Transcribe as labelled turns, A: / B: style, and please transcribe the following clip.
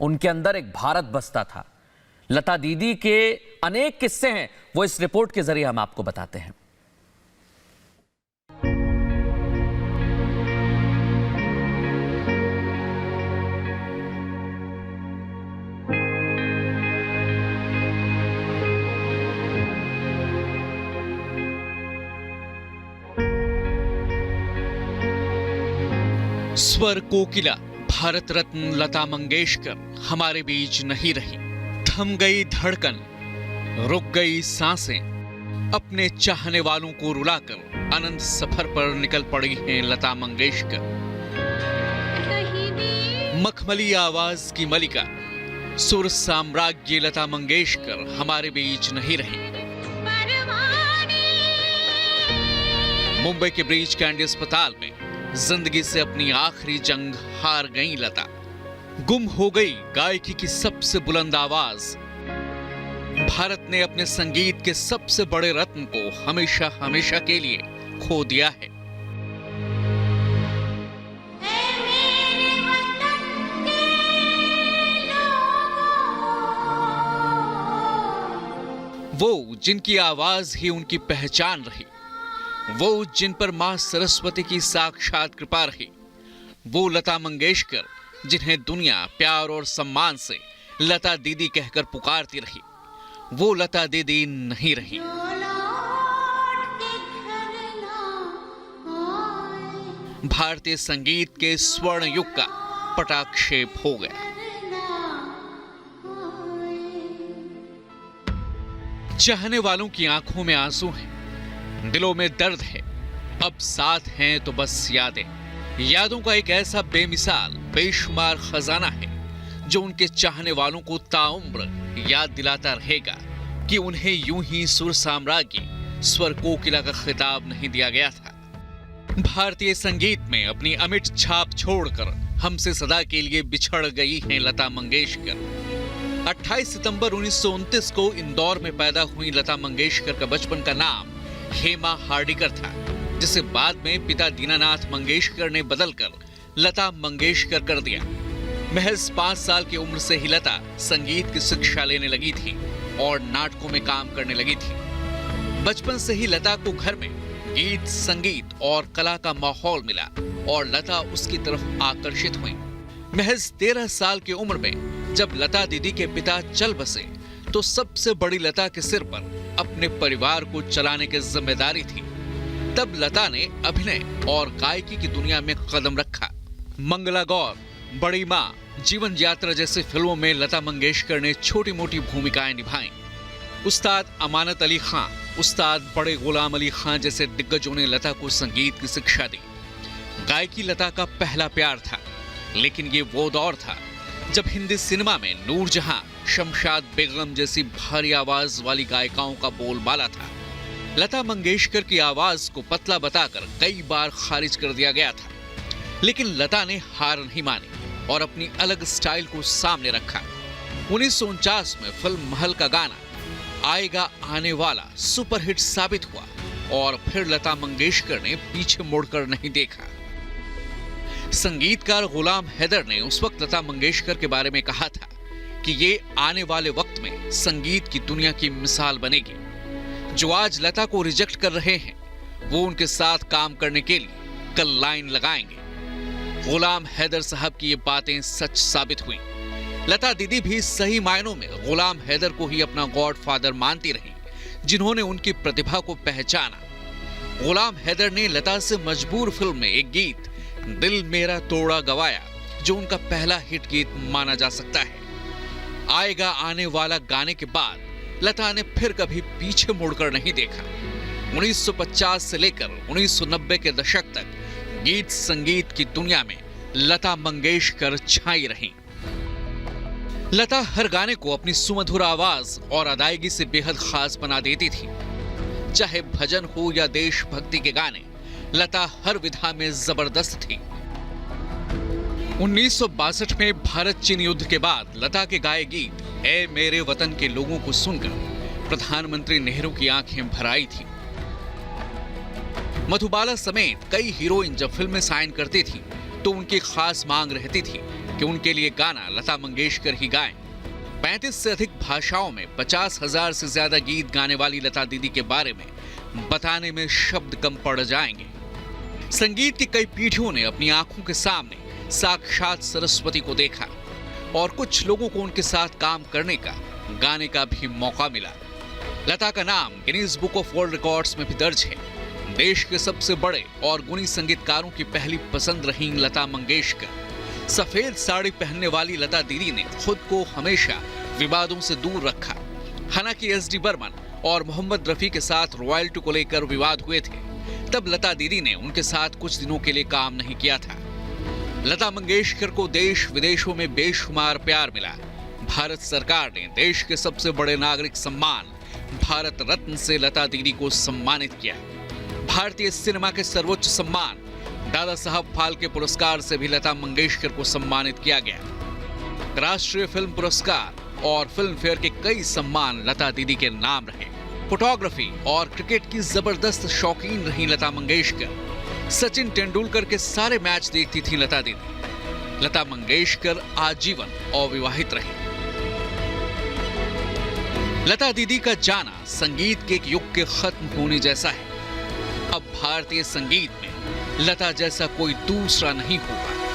A: उनके अंदर एक भारत बसता था। लता दीदी के अनेक किस्से हैं, वो इस रिपोर्ट के जरिए हम आपको बताते हैं।
B: स्वर कोकिला भारत रत्न लता मंगेशकर हमारे बीच नहीं रही। थम गई धड़कन, रुक गई सांसें, अपने चाहने वालों को रुलाकर अनंत सफर पर निकल पड़ी हैं लता मंगेशकर। मखमली आवाज की मलिका, सुर साम्राज्य लता मंगेशकर हमारे बीच नहीं रही। मुंबई के ब्रीच कैंडी अस्पताल में जिंदगी से अपनी आखिरी जंग हार गई लता। गुम हो गई गायकी की सबसे बुलंद आवाज। भारत ने अपने संगीत के सबसे बड़े रत्न को हमेशा हमेशा के लिए खो दिया है। वो जिनकी आवाज ही उनकी पहचान रही, वो जिन पर मां सरस्वती की साक्षात कृपा रही, वो लता मंगेशकर जिन्हें दुनिया प्यार और सम्मान से लता दीदी कहकर पुकारती रही, वो लता दीदी नहीं रही। भारतीय संगीत के स्वर्ण युग का पटाक्षेप हो गया। चाहने वालों की आंखों में आंसू हैं, दिलों में दर्द है, अब साथ हैं तो बस यादें। यादों का एक ऐसा बेमिसाल बेशुमार खजाना है जो उनके चाहने वालों को ताउम्र याद दिलाता रहेगा कि उन्हें यूं ही सुर साम्राज्य स्वर कोकिला का खिताब नहीं दिया गया था। भारतीय संगीत में अपनी अमिट छाप छोड़कर हमसे सदा के लिए बिछड़ गई हैं लता मंगेशकर। 28 सितंबर 1929 को इंदौर में पैदा हुई लता मंगेशकर का बचपन का नाम हेमा हार्डिकर था, जिसे बाद में पिता दीनानाथ मंगेशकर ने बदलकर लता मंगेशकर कर दिया। महज 5 साल की उम्र से ही लता संगीत की शिक्षा लेने लगी थी और नाटकों में काम करने लगी थी। बचपन से ही लता को घर में गीत, संगीत और कला का माहौल मिला और लता उसकी तरफ आकर्षित हुई। महज 13 साल की उम्र में जब लता दीदी के पिता चल बसे तो सबसे बड़ी लता के सिर पर अपने परिवार को चलाने की जिम्मेदारी थी। तब लता ने अभिनय और गायकी की दुनिया में कदम रखा। मंगला गौर, बड़ी माँ, जीवन यात्रा जैसी फिल्मों में लता मंगेशकर ने छोटी मोटी भूमिकाएं निभाई। उस्ताद अमानत अली खां, उस्ताद बड़े गुलाम अली खां जैसे दिग्गजों ने लता को संगीत की शिक्षा दी। गायकी लता का पहला प्यार था, लेकिन ये वो दौर था जब हिंदी सिनेमा में नूरजहां, शमशाद बेगम जैसी भारी आवाज वाली गायिकाओं का बोलबाला था। लता मंगेशकर की आवाज को पतला बताकर कई बार खारिज कर दिया गया था, लेकिन लता ने हार नहीं मानी और अपनी अलग स्टाइल को सामने रखा। 1949 में फिल्म महल का गाना आएगा आने वाला सुपरहिट साबित हुआ और फिर लता मंगेशकर ने पीछे मुड़कर नहीं देखा। संगीतकार गुलाम हैदर ने उस वक्त लता मंगेशकर के बारे में कहा था कि ये आने वाले वक्त में संगीत की दुनिया की मिसाल बनेगी। जो आज लता को रिजेक्ट कर रहे हैं वो उनके साथ काम करने के लिए कल लाइन लगाएंगे। गुलाम हैदर साहब की ये बातें सच साबित हुई। लता दीदी भी सही मायनों में गुलाम हैदर को ही अपना गॉडफादर मानती रही, जिन्होंने उनकी प्रतिभा को पहचाना। गुलाम हैदर ने लता से मजबूर फिल्म में एक गीत दिल मेरा तोड़ा गवाया, जो उनका पहला हिट गीत माना जा सकता है। आएगा आने वाला गाने के बाद लता ने फिर कभी पीछे मुड़कर नहीं देखा। 1950 से लेकर 1990 के दशक तक गीत संगीत की दुनिया में लता मंगेशकर छाई रहीं। लता हर गाने को अपनी सुमधुर आवाज और अदायगी से बेहद खास बना देती थी। चाहे भजन हो या देशभक्ति के गाने, लता हर विधा में जबरदस्त थी। 1962 में भारत चीन युद्ध के बाद लता के गाए गीत ए मेरे वतन के लोगों को सुनकर प्रधानमंत्री नेहरू की आंखें भर आई थी। मधुबाला समेत कई हीरोइन जब फिल्में साइन करती थी तो उनकी खास मांग रहती थी कि उनके लिए गाना लता मंगेशकर ही गाएं। 35 से अधिक भाषाओं में 50,000 से ज्यादा गीत गाने वाली लता दीदी के बारे में बताने में शब्द कम पड़ जाएंगे। संगीत की कई पीढ़ियों ने अपनी आंखों के सामने साक्षात सरस्वती को देखा और कुछ लोगों को उनके साथ काम करने का, गाने का भी मौका मिला। लता का नाम Guinness book of world records में भी दर्ज है। देश के सबसे बड़े और गुणी संगीतकारों की पहली पसंद रही लता मंगेशकर। सफेद साड़ी पहनने वाली लता दीदी ने खुद को हमेशा विवादों से दूर रखा। हालांकि एस.डी. बर्मन और मोहम्मद रफी के साथ रॉयल्टी को लेकर विवाद हुए थे, तब लता दीदी ने उनके साथ कुछ दिनों के लिए काम नहीं किया था। लता मंगेशकर को देश विदेशों में बेशुमार प्यार मिला। भारत सरकार ने देश के सबसे बड़े नागरिक सम्मान भारत रत्न से लता दीदी को सम्मानित किया। भारतीय सिनेमा के सर्वोच्च सम्मान दादा साहब फाल्के पुरस्कार से भी लता मंगेशकर को सम्मानित किया गया। राष्ट्रीय फिल्म पुरस्कार और फिल्म फेयर के कई सम्मान लता दीदी के नाम रहे। फोटोग्राफी और क्रिकेट की जबरदस्त शौकीन रही लता मंगेशकर। सचिन तेंदुलकर के सारे मैच देखती थी लता दीदी। लता मंगेशकर आजीवन अविवाहित रही। लता दीदी का जाना संगीत के एक युग के खत्म होने जैसा है। अब भारतीय संगीत में लता जैसा कोई दूसरा नहीं होगा।